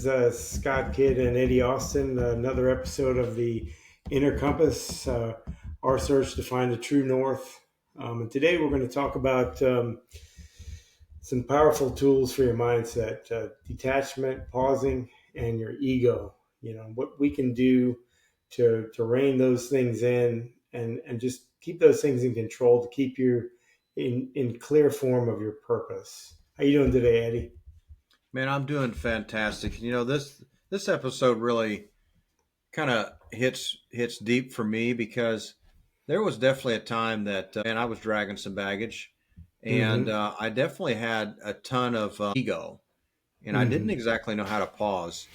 Scott Kidd and Eddie Austin, another episode of the Inner Compass, our search to find the true north. And today we're going to talk about some powerful tools for your mindset, detachment, pausing, and your ego. You know, what we can do to rein those things in and just keep those things in control to keep you in clear form of your purpose. How you doing today, Eddie? Man, I'm doing fantastic. This episode really kind of hits deep for me because there was definitely a time that man, I was dragging some baggage, and Mm-hmm. I definitely had a ton of ego, and I didn't Mm-hmm. exactly know how to pause.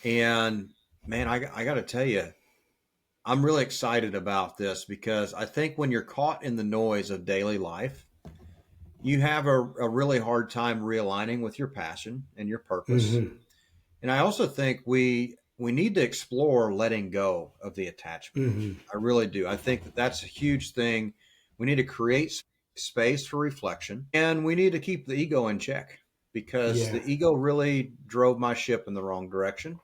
And man, I got to tell you, I'm really excited about this because I think when you're caught in the noise of daily life, you have a really hard time realigning with your passion and your purpose. Mm-hmm. And I also think we need to explore letting go of the attachment. Mm-hmm. I really do. I think that that's a huge thing. We need to create space for reflection, and we need to keep the ego in check because Yeah. the ego really drove my ship in the wrong direction.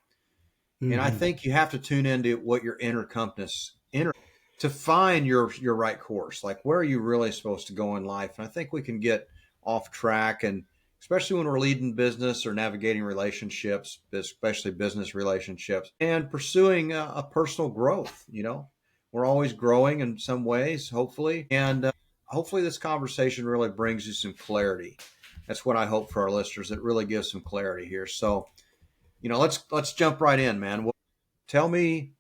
And I Mm-hmm. think you have to tune into what your inner compass inner to find your right course. Like where are you really supposed to go in life? And I think we can get off track, and especially when we're leading business or navigating relationships, especially business relationships, and pursuing a personal growth. We're always growing in some ways, hopefully, and hopefully this conversation really brings you some clarity. That's what I hope for our listeners. It really gives some clarity here. So, let's jump right in, man. Tell me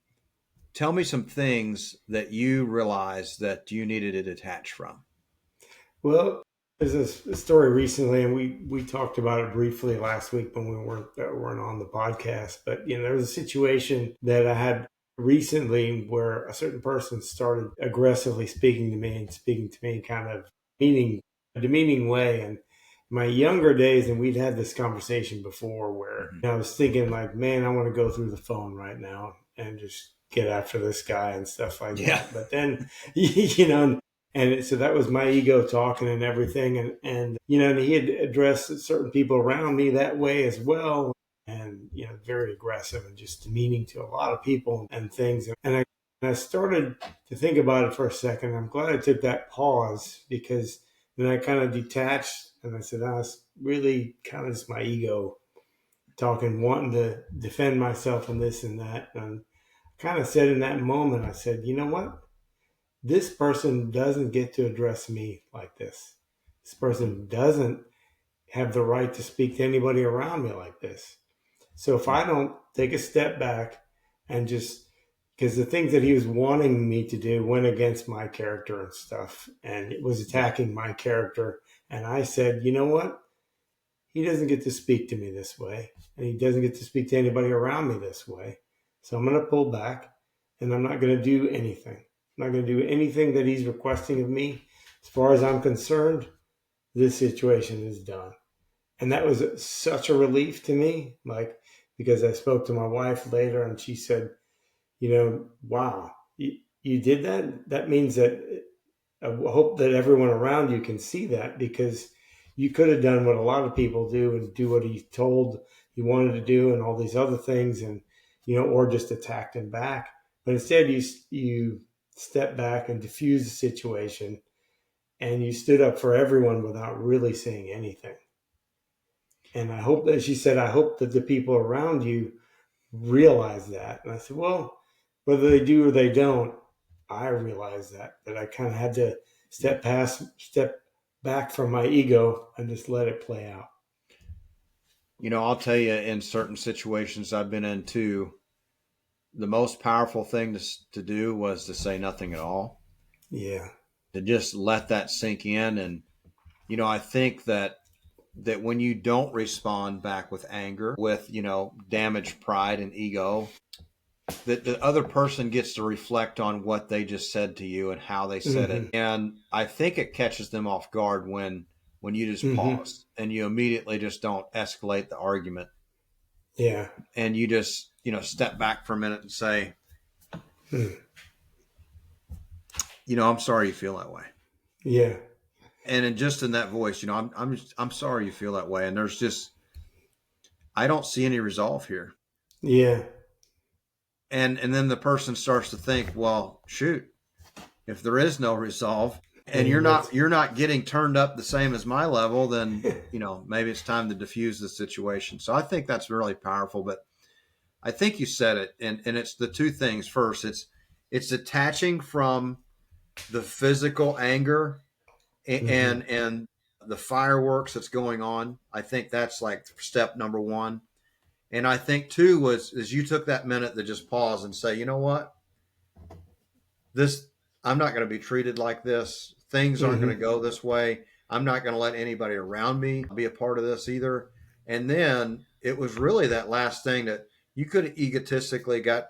tell me some things that you realized that you needed to detach from. Well, there's a story recently, and we talked about it briefly last week when we weren't on the podcast. But you know, there was a situation that I had recently where a certain person started aggressively speaking to me and speaking to me in kind of meaning a demeaning way. And my younger days, and we'd had this conversation before, where Mhm. I was thinking like, man, I want to go through the phone right now and just get after this guy and stuff like Yeah. that. But then, you know, and so that was my ego talking and everything. And you know, and he had addressed certain people around me that way as well. And, you know, very aggressive and just demeaning to a lot of people and things. And I started to think about it for a second. I'm glad I took that pause because then I kind of detached and I said, oh, it's really kind of just my ego talking, wanting to defend myself and this and that. And I kind of said in that moment, I said, you know what? This person doesn't get to address me like this. This person doesn't have the right to speak to anybody around me like this. So if I don't take a step back and just because the things that he was wanting me to do went against my character and stuff, and it was Yeah. attacking my character, and I said, you know what? He doesn't get to speak to me this way, and he doesn't get to speak to anybody around me this way. So I'm going to pull back, and I'm not going to do anything. I'm not going to do anything that he's requesting of me. As far as I'm concerned, this situation is done. And that was such a relief to me, like, because I spoke to my wife later and she said, you know, wow, you did that? That means that I hope that everyone around you can see that because you could have done what a lot of people do and do what he told he wanted to do and all these other things and you know or just attacked him back but instead you stepped back and diffused the situation and you stood up for everyone without really saying anything. And I hope that she said I hope that the people around you realize that. And I said, well, whether they do or they don't, I realize that I kind of had to step back from my ego and just let it play out. I'll tell you, in certain situations I've been in too, the most powerful thing to do was to say nothing at all, Yeah. to just let that sink in. And, I think that when you don't respond back with anger, with, damaged pride and ego, that the other person gets to reflect on what they just said to you and how they said it. Mm-hmm. And I think it catches them off guard when you just Mm-hmm. pause and you immediately just don't escalate the argument Yeah. and you just, step back for a minute and say, Mm. I'm sorry you feel that way. Yeah. And just in that voice, I'm sorry you feel that way. And there's just, I don't see any resolve here. Yeah. And then the person starts to think, well, shoot, if there is no resolve and Then what's you're not getting turned up the same as my level, then maybe it's time to diffuse the situation. So I think that's really powerful. But I think you said it, and it's the two things. First, it's detaching from the physical anger hmm and the fireworks that's going on. I think that's like step number one. And I think two was is you took that minute to just pause and say, you know what, this I'm not going to be treated like this. Things aren't going to hmm go this way. I'm not going to let anybody around me be a part of this either. And then it was really that last thing that you could have egotistically got,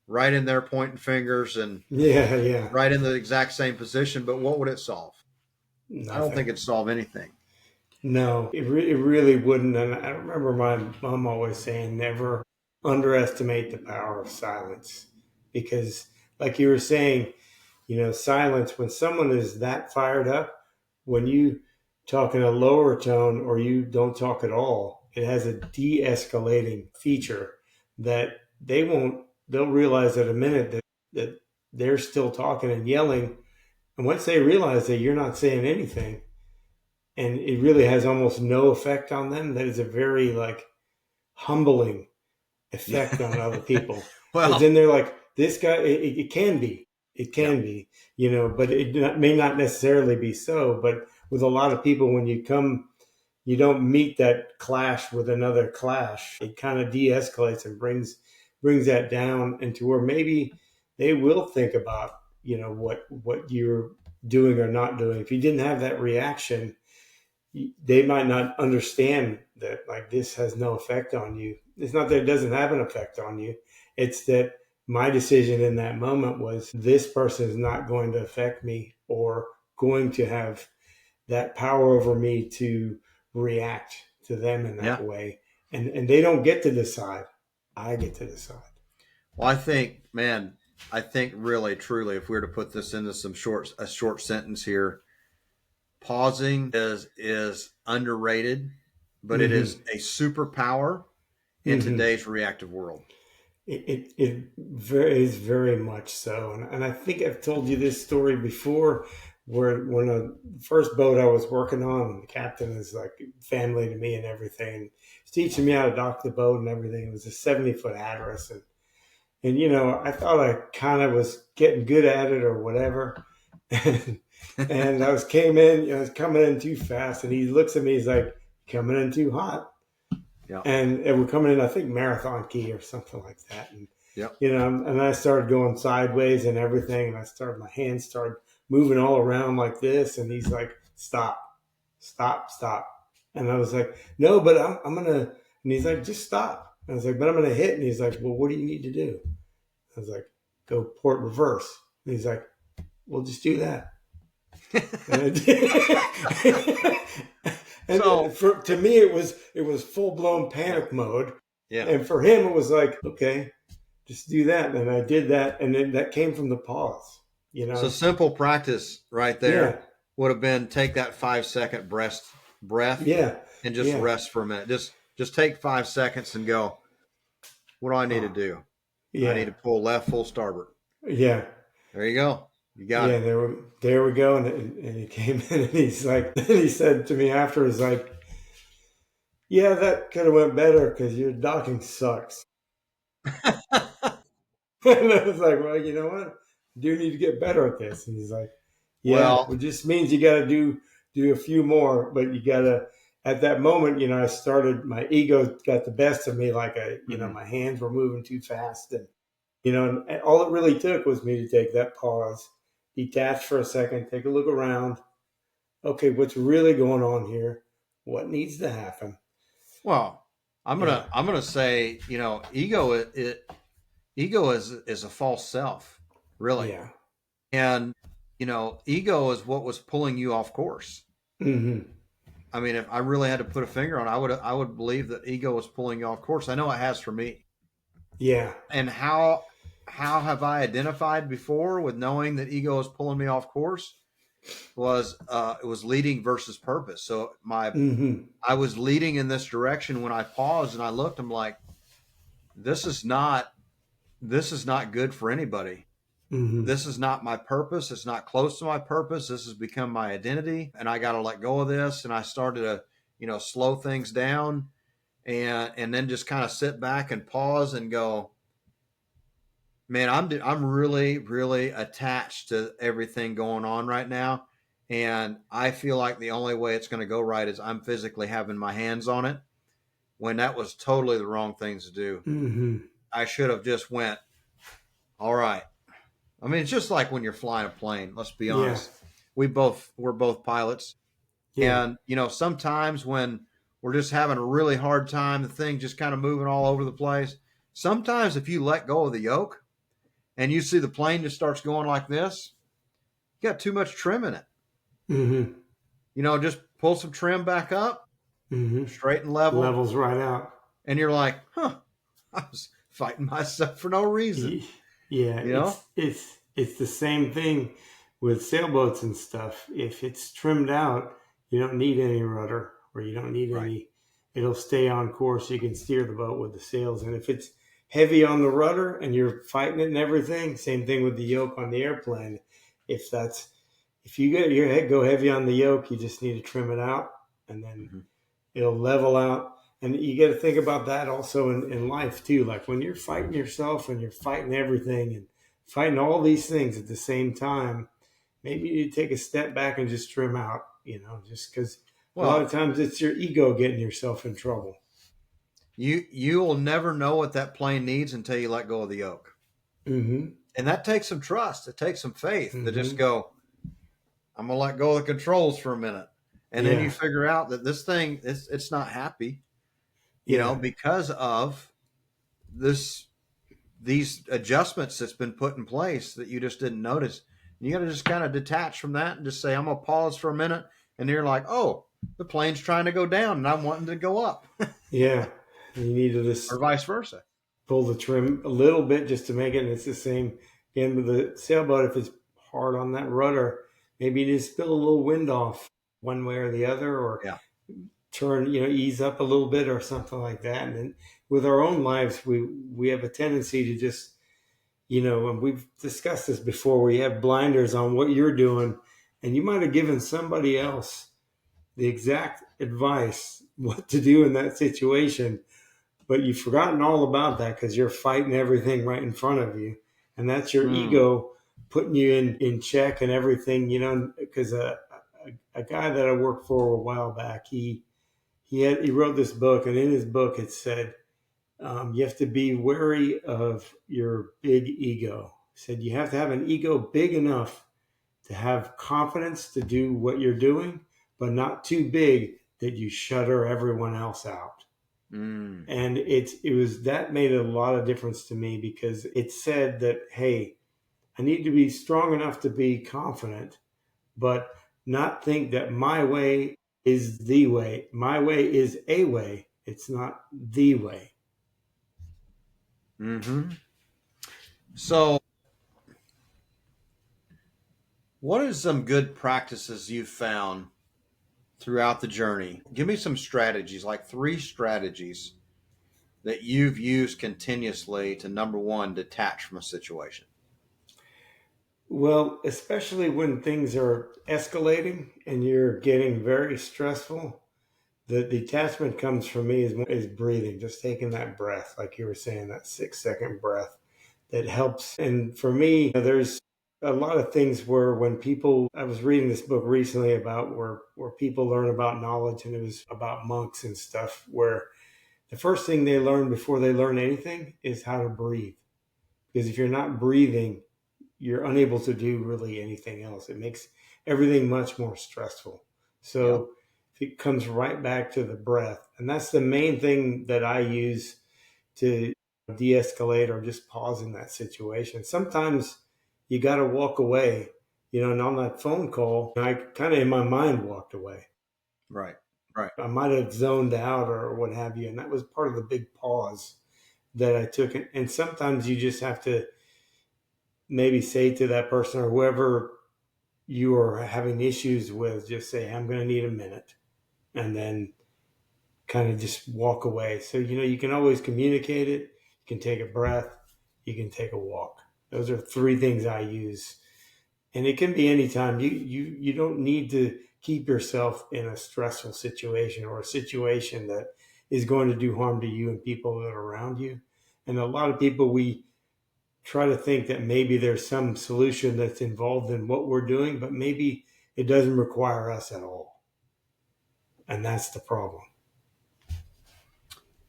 right in there pointing fingers and Yeah, yeah. right in the exact same position. But what would it solve? I don't think Nothing. it'd solve anything. No, it really wouldn't. And I remember my mom always saying, never underestimate the power of silence. Because, like you were saying, silence, when someone is that fired up, when you talk in a lower tone or you don't talk at all, it has a de escalating feature that they'll realize at a minute that they're still talking and yelling. And once they realize that you're not saying anything, and it really has almost no effect on them, that is a very like humbling Yeah. effect on other people. Because Well, then they're like, this guy, it can be, yeah. but may not necessarily be so. But with a lot of people, when you don't meet that clash with another clash, it kind of de escalates and brings that down into where maybe they will think about, what you're doing or not doing. If you didn't have that reaction, they might not understand that like this has no effect on you. It's not that it doesn't have an effect on you. It's that my decision in that moment was this person is not going to affect me or going to have that power over me to react to them in that Yeah. way. And they don't get to decide. I get to decide. Well, I think really, truly, if we were to put this into a short sentence here, pausing is underrated, but it is Mm-hmm. a superpower in Mm-hmm. today's reactive world. It is very much so, and I think I've told you this story before, where when the first boat I was working on, the captain is like family to me and everything. He's teaching me how to dock the boat and everything. It was a 70-foot Hatteras, and I thought I kind of was getting good at it or whatever, and I was coming in too fast, and he looks at me, he's like, coming in too hot. Yep. And we're coming in, I think, marathon key or something like that. And, Yep. and I started going sideways and everything. And my hands started moving all around like this. And he's like, stop, stop, stop. And I was like, no, but I'm going to, and he's like, just stop. And I was like, but I'm going to hit. And he's like, well, what do you need to do? I was like, go port reverse. And he's like, well, just do that. And I did. And So, to me, it was full blown yeah. panic mode, Yeah. and for him, it was like, okay, just do that. And I did that, and then that came from the pause. So simple practice right Yeah, there would have been take that 5 second breath yeah, and just yeah, rest for a minute. Just take 5 seconds and go, what do I need to oh, do? I need yeah, to pull left full starboard. yeah, There you go. You got yeah. it. There we go. And he came in, and he's like, and he said to me after, he's like, yeah, that could have went better because your docking sucks. And I was like, well, you know what? I do need to get better at this. And he's like, yeah, Well, it just means you got to do a few more, but you got to. At that moment, I started. My ego got the best of me. Like mhm. my hands were moving too fast, and and all it really took was me to take that pause, detach for a second, take a look around. Okay, what's really going on here? What needs to happen? Well, Yeah, I'm gonna say, ego is a false self, really. yeah, And ego is what was pulling you off course. hmm I mean, if I really had to put a finger on it, I would believe that ego was pulling you off course. I know it has for me. yeah, And how have I identified before with knowing that ego is pulling me off course? was it was leading versus purpose. So Mm-hmm. I was leading in this direction. When I paused and I looked, I'm like, this is not this is not good for anybody. Mm-hmm. This is not my purpose. It's not close to my purpose. This has become my identity, and I got to let go of this. And I started to, slow things down, and then just kind of sit back and pause and go, man, I'm really really attached to everything going on right now, and I feel like the only way it's going to go right is I'm physically having my hands on it. When that was totally the wrong thing to do. Mm-hmm. I should have just went, all right. I mean, it's just like when you're flying a plane. Let's be Yeah. honest. We're both pilots, Yeah. and sometimes when we're just having a really hard time, the thing just kind of moving all over the place. Sometimes if you let go of the yoke and you see the plane just starts going like this, you got too much trim in it. Mm-hmm. Just pull some trim back up, Mm-hmm. straight and level, Levels right out. and you're like, huh, I was fighting myself for no reason. Yeah, You know? it's the same thing with sailboats and stuff. If it's trimmed out, you don't need any rudder or you don't need Right. any. It'll stay on course. You can steer the boat with the sails. And if it's heavy on the rudder and you're fighting it and everything, same thing with the yoke on the airplane. If that's if you get your head go heavy on the yoke, you just need to trim it out, and then Mm-hmm. it'll level out. And you got to think about that also in life too. Like when you're fighting yourself and you're fighting everything and fighting all these things at the same time, maybe you take a step back and just trim out, just because a lot of Well, times it's your ego getting yourself in trouble. you will never know what that plane needs until you let go of the yoke. Mm-hmm. And that takes some trust. It takes some faith to just Mm-hmm. go, I'm gonna let go of the controls for a minute. And then you Yeah. figure out that this thing it's not happy, Yeah. because of this these adjustments that's been put in place that you just didn't notice. You got to just kind of detach from that and just say, I'm gonna pause for a minute. And you're like, oh, the plane's trying to go down and I'm wanting to go up, Yeah. You need to or just vice versa. pull the trim a little bit just to make it. And it's the same again with the sailboat. If it's hard on that rudder, maybe you just spill a little wind off one way or the other, or Yeah. turn, ease up a little bit or something like that. And then with our own lives, we have a tendency to just, and we've discussed this before, where you have blinders on what you're doing, and you might have given somebody else the exact advice what to do in that situation, but you've forgotten all about that because you're fighting everything right in front of you, and that's your Mm. ego putting you in check and everything. Because a guy that I worked for a while back, he wrote this book, and in his book it said, you have to be wary of your big ego. He said you have to have an ego big enough to have confidence to do what you're doing, but not too big that you shutter everyone else out. Mm. And it was that made a lot of difference to me, because it said that, hey, I need to be strong enough to be confident, but not think that my way is the way. My way is a way. It's not the way. Hmm. So, what are some good practices you've found throughout the journey? Give me some strategies, like 3 strategies that you've used continuously to, number one, detach from a situation. Well, especially when things are escalating and you're getting very stressful, the detachment comes for me is breathing, just taking that breath, like you were saying, that 6 second breath that helps. And for me, there's a lot of things where when people, I was reading this book recently about where people learn about knowledge, and it was about monks and stuff, where the first thing they learn before they learn anything is how to breathe. Because if you're not breathing, you're unable to do really anything else. It makes everything much more stressful. Yep. So it comes right back to the breath. And that's the main thing that I use to de escalate or just pause in that situation. Sometimes you got to walk away, and on that phone call, I kind of in my mind walked away. Right. Right. I might have zoned out or what have you. And that was part of the big pause that I took. And sometimes you just have to maybe say to that person or whoever you are having issues with, just say, I'm going to need a minute, and then kind of just walk away. So, you can always communicate it. You can take a breath. You can take a walk. Those are three things I use. And it can be anytime. You don't need to keep yourself in a stressful situation or a situation that is going to do harm to you and people that are around you. And a lot of people, we try to think that maybe there's some solution that's involved in what we're doing, but maybe it doesn't require us at all. And that's the problem.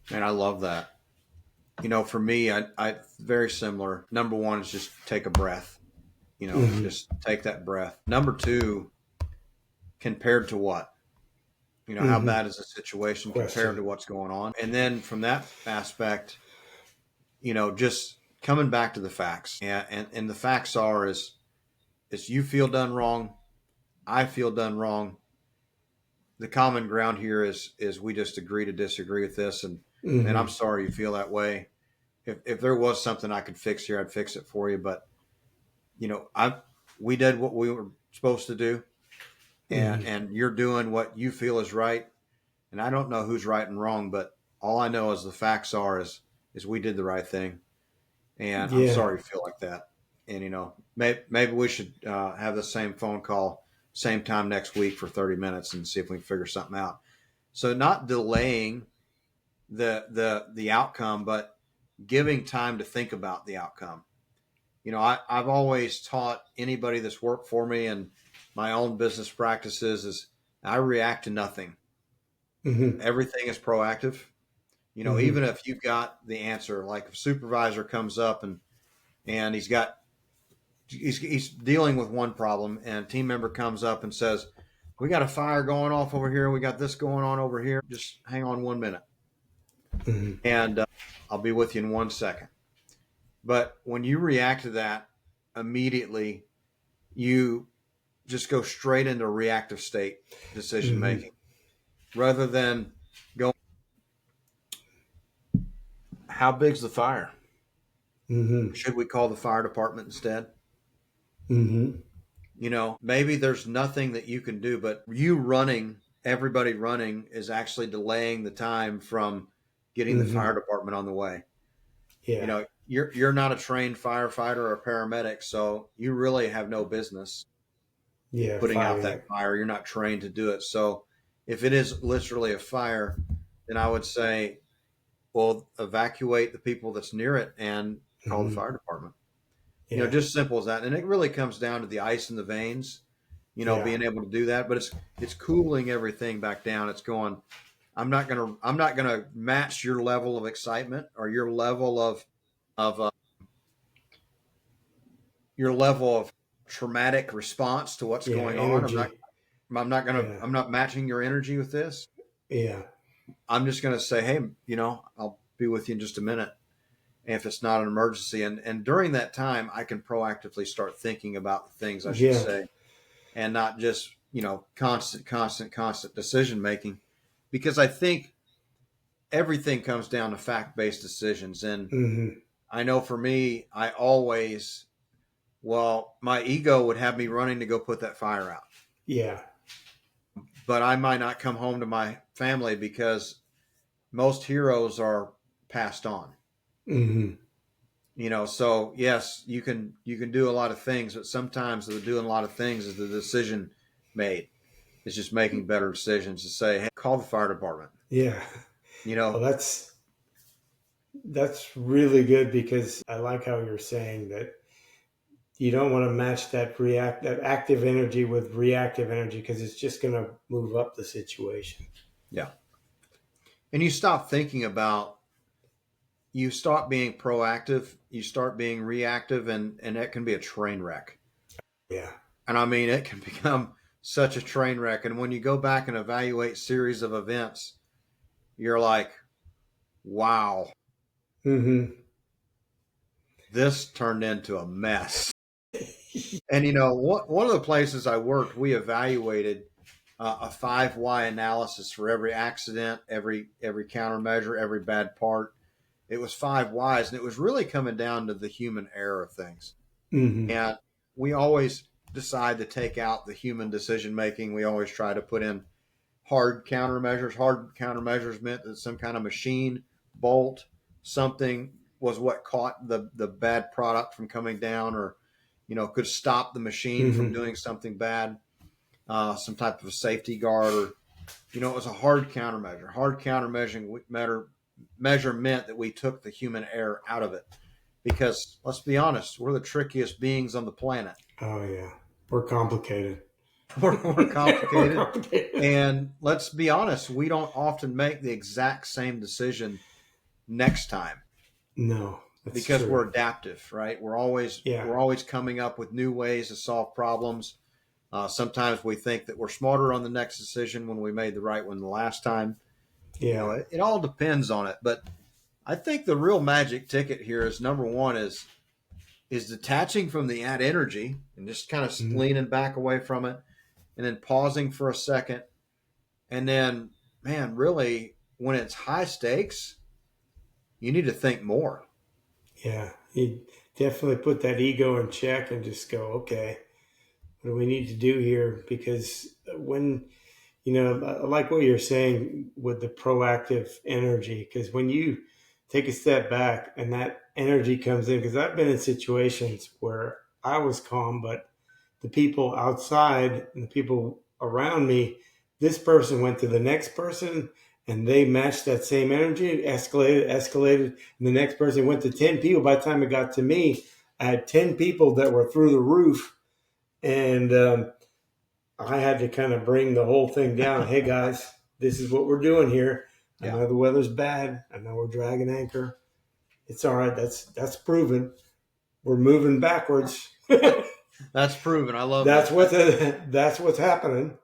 And I love that. For me, I very similar. Number one is just take a breath. Mm-hmm. Just take that breath. Number two, compared to what? How Mm-hmm. bad is the situation compared Question. to what's going on? And then from that aspect, just coming back to the facts. And the facts is you feel done wrong, I feel done wrong. The common ground here is we just agree to disagree with this, and I'm Mm-hmm. sorry you feel that way. If there was something I could fix here, I'd fix it for you. But I we did what we were supposed to do, and Mm-hmm. you're doing what you feel is right. And I don't know who's right and wrong, but all I know is the facts is we did the right thing, and I'm Yeah. sorry you feel like that. And maybe we should have the same phone call, same time next week for 30 minutes and see if we can figure something out. So not delaying the outcome, but giving time to think about the outcome. I've always taught anybody that's worked for me and my own business practices is I react to nothing. Mm-hmm. Everything is proactive. Mm-hmm. Even if you've got the answer, like if a supervisor comes up and he's dealing with one problem, and a team member comes up and says, "We got a fire going off over here. We got this going on over here. Just hang on 1 minute, Mm-hmm. and I'll be with you in 1 second." But when you react to that immediately, you just go straight into reactive state decision Mm-hmm. making rather than going, "How big's the fire? Mm-hmm. Should we call the fire department instead?" Mm-hmm. Maybe there's nothing that you can do, but everybody running is actually delaying the time from getting the Mm-hmm. fire department on the way. Yeah. You're not a trained firefighter or a paramedic, so you really have no business Yeah. putting out Fighting that it. fire. You're not trained to do it. So if it is literally a fire, then I would say, well, evacuate the people that's near it and call the Mm-hmm. fire department. Yeah. Just simple as that. And it really comes down to the ice in the veins, Yeah. being able to do that. But it's cooling everything back down. It's going, I'm not gonna match your level of excitement or of your level of traumatic response to what's Yeah. going on. I'm not Energy. I'm not gonna Yeah. I'm not matching your energy with this. Yeah. I'm just gonna say, hey, I'll be with you in just a minute. If it's not an emergency, and during that time, I can proactively start thinking about the things I should Yeah. say and not just constant decision making, because I think everything comes down to fact based decisions. And Mm-hmm. I know for me, I always my ego would have me running to go put that fire out, Yeah. but I might not come home to my family because most heroes are passed on. Mm-hmm. So yes, you can do a lot of things, but sometimes the doing a lot of things is the decision made. It's just making better decisions to say, hey, call the fire department. Yeah. You Well, know, that's really good, because I like how you're saying that you don't want to match that active energy with reactive energy, because it's just going to move up the situation. yeah. And you stop being proactive, you start being reactive, and it can be a train wreck. Yeah. And I mean, it can become such a train wreck. And when you go back and evaluate series of events, you're like, wow, Mm-hmm. this turned into a mess. And one of the places I worked, we evaluated a 5 why analysis for every accident, every countermeasure, every bad part. It was 5 whys, and it was really coming down to the human error of things. Mm-hmm. And we always decide to take out the human decision making, we always try to put in hard countermeasures. Hard countermeasures meant that some kind of machine, bolt, something was what caught the bad product from coming down, or could stop the machine from Mm-hmm. doing something bad. Some type of a safety guard, or it was a hard countermeasure. Hard countermeasuring measure meant that we took the human error out of it, because let's be honest, we're the trickiest beings on the planet. Oh yeah, we're complicated. We're We're complicated. complicated. And let's be honest, we don't often make the exact same decision next time, No, that's because true. we're adaptive, right? We're always Yeah, we're always coming up with new ways to solve problems. Sometimes we think that we're smarter on the next decision when we made the right one the last time. yeah. It all depends on it. But I think the real magic ticket here is, number one, is detaching from the ad energy and just kind of Mhm. leaning back away from it, and then pausing for a second. And then, man, really, when it's high stakes, you need to think more. Yeah, you definitely put that ego in check and just go, okay, what do we need to do here? Because when, I like what you're saying with the proactive energy, because when you take a step back and that energy comes in, because I've been in situations where I was calm, but the people outside and the people around me, this person went to the next person and they matched that same energy, escalated, and the next person went to 10 people. By the time it got to me, I had 10 people that were through the roof, and I had to kind of bring the whole thing down. Hey guys, this is what we're doing here. I Yeah, know the weather's bad. I know we're dragging anchor. It's all right. That's proven. We're moving backwards. that's proven. I love that's that. what that's what's happening.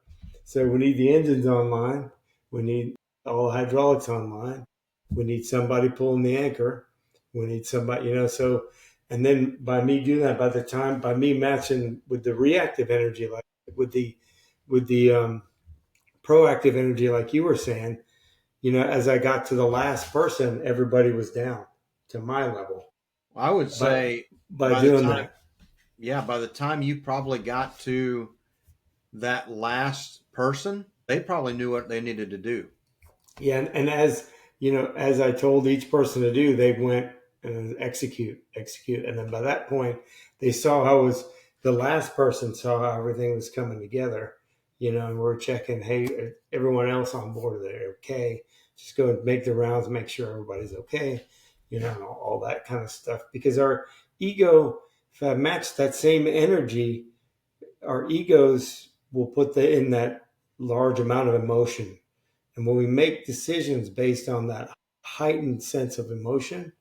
So we need the engines online. We need all hydraulics online. We need somebody pulling the anchor. We need somebody, so, and then by me doing that, by me matching with the reactive energy, like with the proactive energy, like you were saying, as I got to the last person, everybody was down to my level. I would But say by by the doing time, that, yeah, by the time you probably got to that last person, they probably knew what they needed to do. yeah, and as as I told each person to do, they went and execute, and then by that point, they saw how it was. The last person saw how everything was coming together, and we're checking. Hey, everyone else on board? Are they okay? Just go and make the rounds, make sure everybody's okay, and all that kind of stuff. Because our ego, if I match that same energy, our egos will put in that large amount of emotion, and when we make decisions based on that heightened sense of emotion,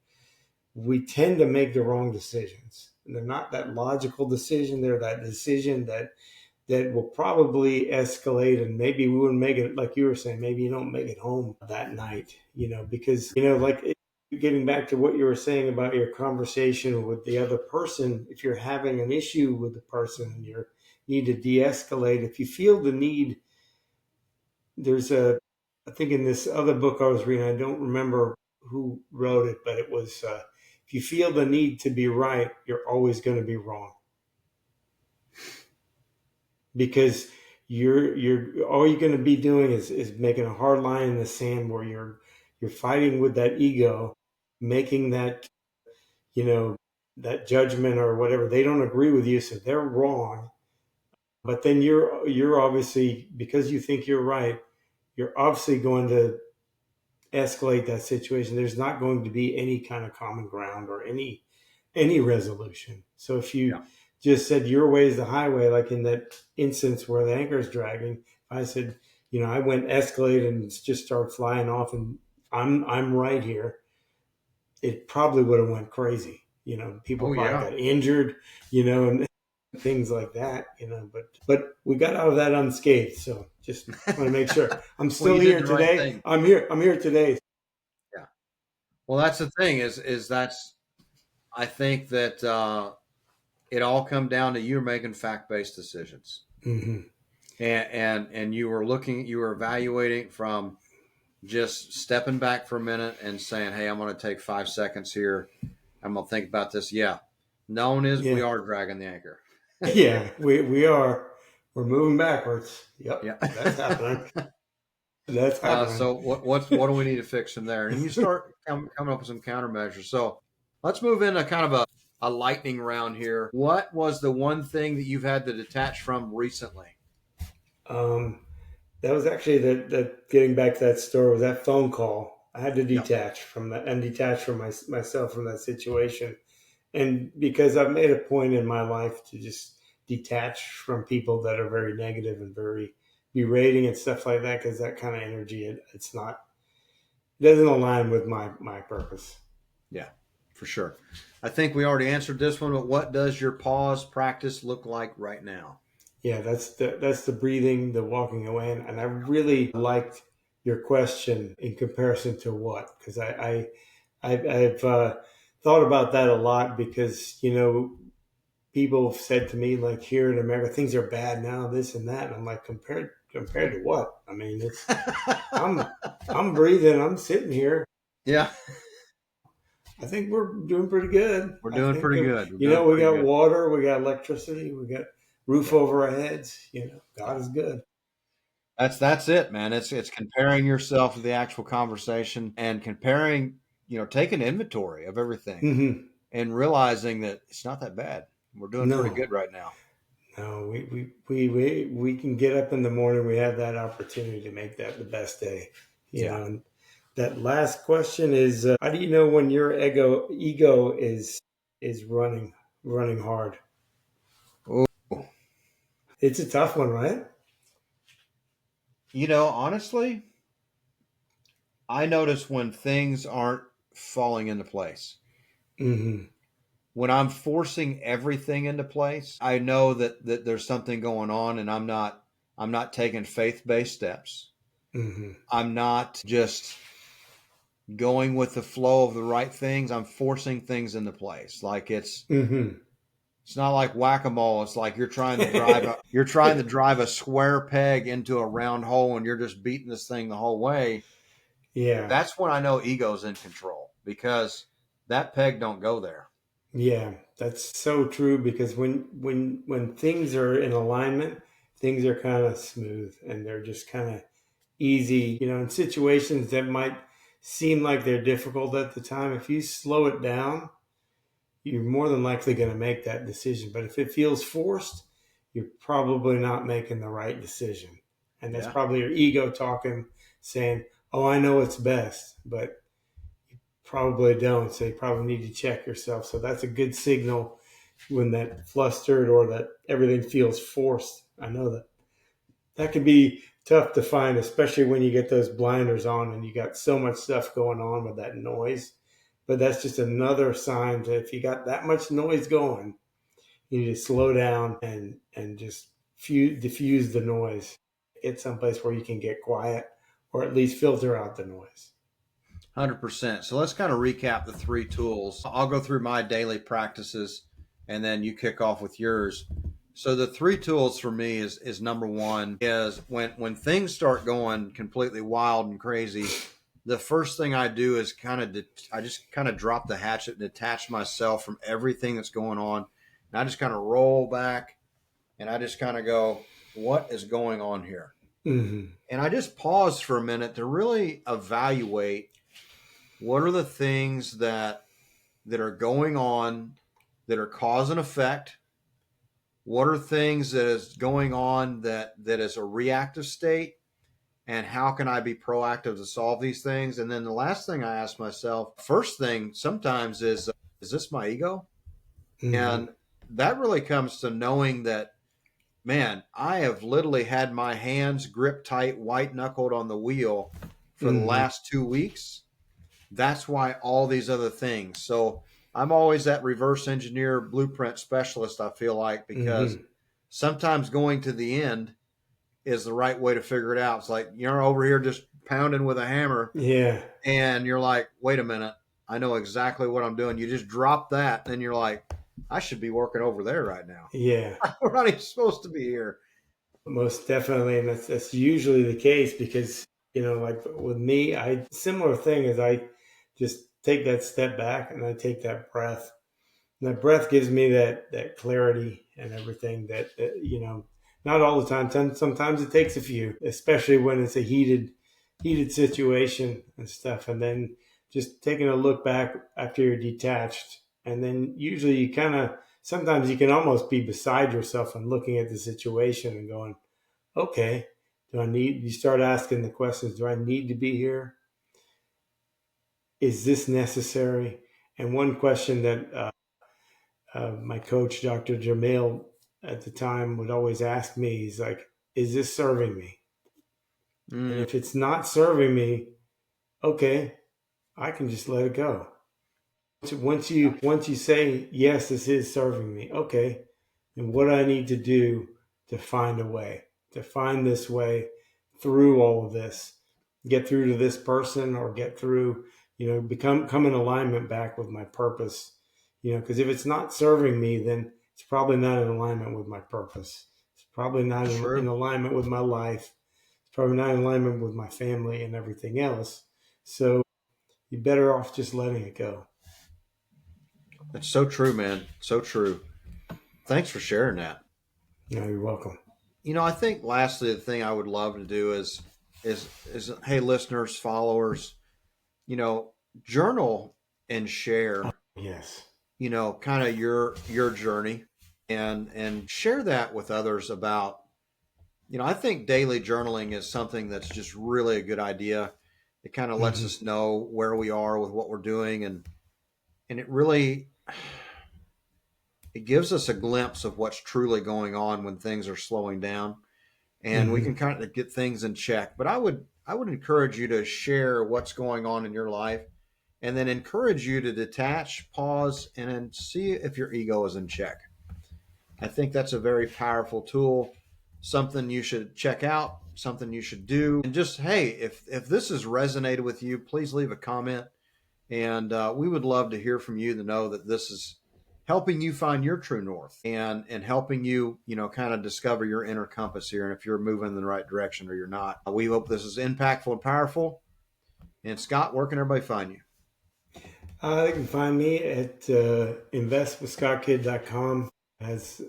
we tend to make the wrong decisions. And they're not that logical decision. They're that decision that will probably escalate, and maybe we wouldn't make it, like you were saying, maybe you don't make it home that night, because, like getting back to what you were saying about your conversation with the other person, if you're having an issue with the person and you need to de-escalate, if you feel the need, there's I think in this other book I was reading, I don't remember who wrote it, but it was, if you feel the need to be right, you're always going to be wrong, because you're all you're going to be doing is making a hard line in the sand where you're fighting with that ego, making that, you know that judgment or whatever. They don't agree with you, so they're wrong. But then you're obviously, because you think you're right, you're obviously going to escalate that situation. There's not going to be any kind of common ground or any resolution. So if Yeah. you just said your way is the highway, like in that instance where the anchor is dragging, I said, I went escalate and just start flying off, and I'm right here. It probably would have went crazy. People Oh probably yeah. got injured, and things like that. But we got out of that unscathed. So just want to make sure I'm Well, still you did here the right today. thing. I'm here today. Yeah. Well, that's the thing, is that's, I think that it all come down to you making fact based decisions, Hmm. and you were evaluating from just stepping back for a minute and saying, "Hey, I'm going to take 5 seconds here. I'm going to think about this." Yeah, known as we Yeah. are dragging the anchor. Yeah, we are. We're moving backwards. Yep, Yeah. that's happening. That's happening. So what do we need to fix from there? And you start coming up with some countermeasures. So let's move into kind of a lightning round here. What was the one thing that you've had to detach from recently? Um, that was actually that getting back to that story was that phone call. I had to Yep. detach from that and detach from myself from that situation. And because I've made a point in my life to just detach from people that are very negative and very berating and stuff like that, because that kind of energy, it's not, it doesn't align with my purpose. Yeah, for sure. I think we already answered this one, but what does your pause practice look like right now? Yeah, that's the breathing, the walking away, and I really liked your question in comparison to what, because I've thought about that a lot because people have said to me like here in America things are bad now, this and that, and I'm like compared to what? I mean, it's I'm I'm breathing, I'm sitting here. Yeah, I think we're doing pretty good. we're I doing think pretty good. We're doing we pretty got good. water, we got electricity, we got roof Yeah, over our heads. God yeah. is good. That's it, man. It's comparing yourself to the actual conversation and comparing, taking inventory of everything Hmm. and realizing that it's not that bad. We're doing pretty No, good right now. no, we can get up in the morning. We have that opportunity to make that the best day. Yeah. And that last question is, how do you know when your ego is running hard? Oh, It's a tough one, right? honestly, I notice when things aren't falling into place. Hmm. When I'm forcing everything into place, I know that there's something going on and I'm not taking faith-based steps. Hmm. I'm not just going with the flow of the right things. I'm forcing things into place. Like Hmm. it's not like whack-a-mole. It's like you're trying to drive a square peg into a round hole and you're just beating this thing the whole way. Yeah, That's when I know ego's in control because that peg don't go there. yeah, that's so true. Because when things are in alignment, things are kind of smooth and they're just kind of easy. In situations that might seem like they're difficult at the time, if you slow it down, you're more than likely going to make that decision. But if it feels forced, you're probably not making the right decision. And that's Yeah. probably your ego talking, saying, "Oh, I know what's best," but probably don't. So you probably need to check yourself. So that's a good signal when that flustered or that everything feels forced. I know that can be tough to find, especially when you get those blinders on and you got so much stuff going on with that noise. But that's just another sign that if you got that much noise going, you need to slow down and just diffuse the noise. Get someplace where you can get quiet or at least filter out the noise. 100%. So let's kind of recap the three tools. I'll go through my daily practices and then you kick off with yours. So the three tools for me is number one is when things start going completely wild and crazy, the first thing I do is I just kind of drop the hatchet and detach myself from everything that's going on. And I just kind of roll back and I just kind of go, what is going on here? Hmm. And I just pause for a minute to really evaluate what are the things that are going on that are cause and effect? What are things that is going on that is a reactive state? And how can I be proactive to solve these things? And then the last thing I ask myself, first thing sometimes is this my ego? Hmm. And that really comes to knowing that, man, I have literally had my hands gripped tight, white knuckled on the wheel for the Hmm. last 2 weeks. That's why all these other things. So I'm always that reverse engineer blueprint specialist, I feel like, because Hmm. sometimes going to the end is the right way to figure it out. It's like you're over here just pounding with a hammer Yeah. and you're like, wait a minute, I know exactly what I'm doing. You just drop that, and you're like, I should be working over there right now. Yeah. We're not even supposed to be here. Most definitely, and that's usually the case because like with me, I similar thing is I just take that step back and I take that breath. And that breath gives me that clarity and everything that not all the time. Sometimes it takes a few, especially when it's a heated situation and stuff. And then just taking a look back after you're detached, and then usually you kind of sometimes you can almost be beside yourself and looking at the situation and going, okay, you start asking the questions, do I need to be here? Is this necessary? And one question that my coach, Dr. Jamil, at the time would always ask me, he's like, is this serving me? And Mm, if it's not serving me, okay, I can just let it go. Once you say, yes, this is serving me, okay, then what do I need to do to find a way, to find this way through all of this, get through to this person, or get through, come in alignment back with my purpose, because if it's not serving me, then it's probably not in alignment with my purpose. It's probably not that's in true. alignment with my life. It's probably not in alignment with my family and everything else. So you're better off just letting it go. That's so true, man. So true. Thanks for sharing that. You're welcome. I think lastly, the thing I would love to do is hey, listeners, followers, you know, journal and share, Yes. kind of your journey, and share that with others about. I think daily journaling is something that's just really a good idea. It kind of lets Hmm. us know where we are with what we're doing, and it really it gives us a glimpse of what's truly going on when things are slowing down, and we can Hmm. kind of get things in check. But I would encourage you to share what's going on in your life, and then encourage you to detach, pause, and then see if your ego is in check. I think that's a very powerful tool, something you should check out, something you should do. And just, hey, if this has resonated with you, please leave a comment. And we would love to hear from you to know that this is helping you find your true north, and helping you, kind of discover your inner compass here, and if you're moving in the right direction or you're not. We hope this is impactful and powerful. And Scott, where can everybody find you? They can find me at investwithscottkid.com. Has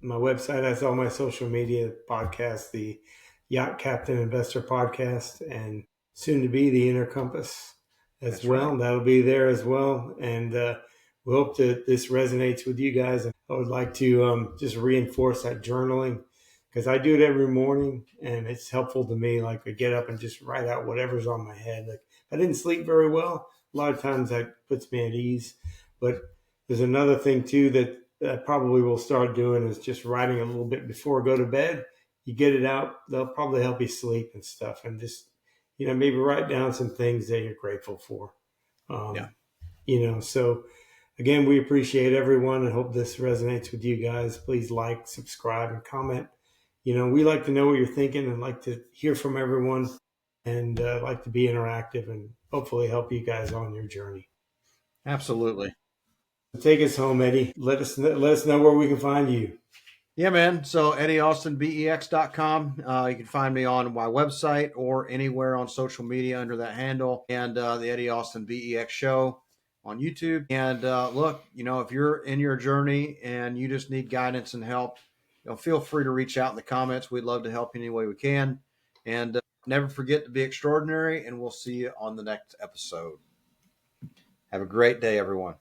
my website has all my social media podcasts, the Yacht Captain Investor podcast, and soon to be the Inner Compass as That's right. well. That'll be there as well. And we hope that this resonates with you guys. And I would like to just reinforce that journaling, because I do it every morning and it's helpful to me. Like I get up and just write out whatever's on my head. Like I didn't sleep very well. A lot of times that puts me at ease. But there's another thing too that I probably will start doing is just writing a little bit before I go to bed. You get it out, they'll probably help you sleep and stuff. And just, maybe write down some things that you're grateful for. Yeah, Um, so again, we appreciate everyone and hope this resonates with you guys. Please like, subscribe, and comment. We like to know what you're thinking and like to hear from everyone, and like to be interactive and hopefully help you guys on your journey. absolutely. Take us home, Eddie. Let us know where we can find you. Yeah, man. So EddieAustinBEX.com. You can find me on my website or anywhere on social media under that handle, and the Eddie Austin BEX Show on YouTube. And look, if you're in your journey and you just need guidance and help, feel free to reach out in the comments. We'd love to help you any way we can. And never forget to be extraordinary, and we'll see you on the next episode. Have a great day, everyone.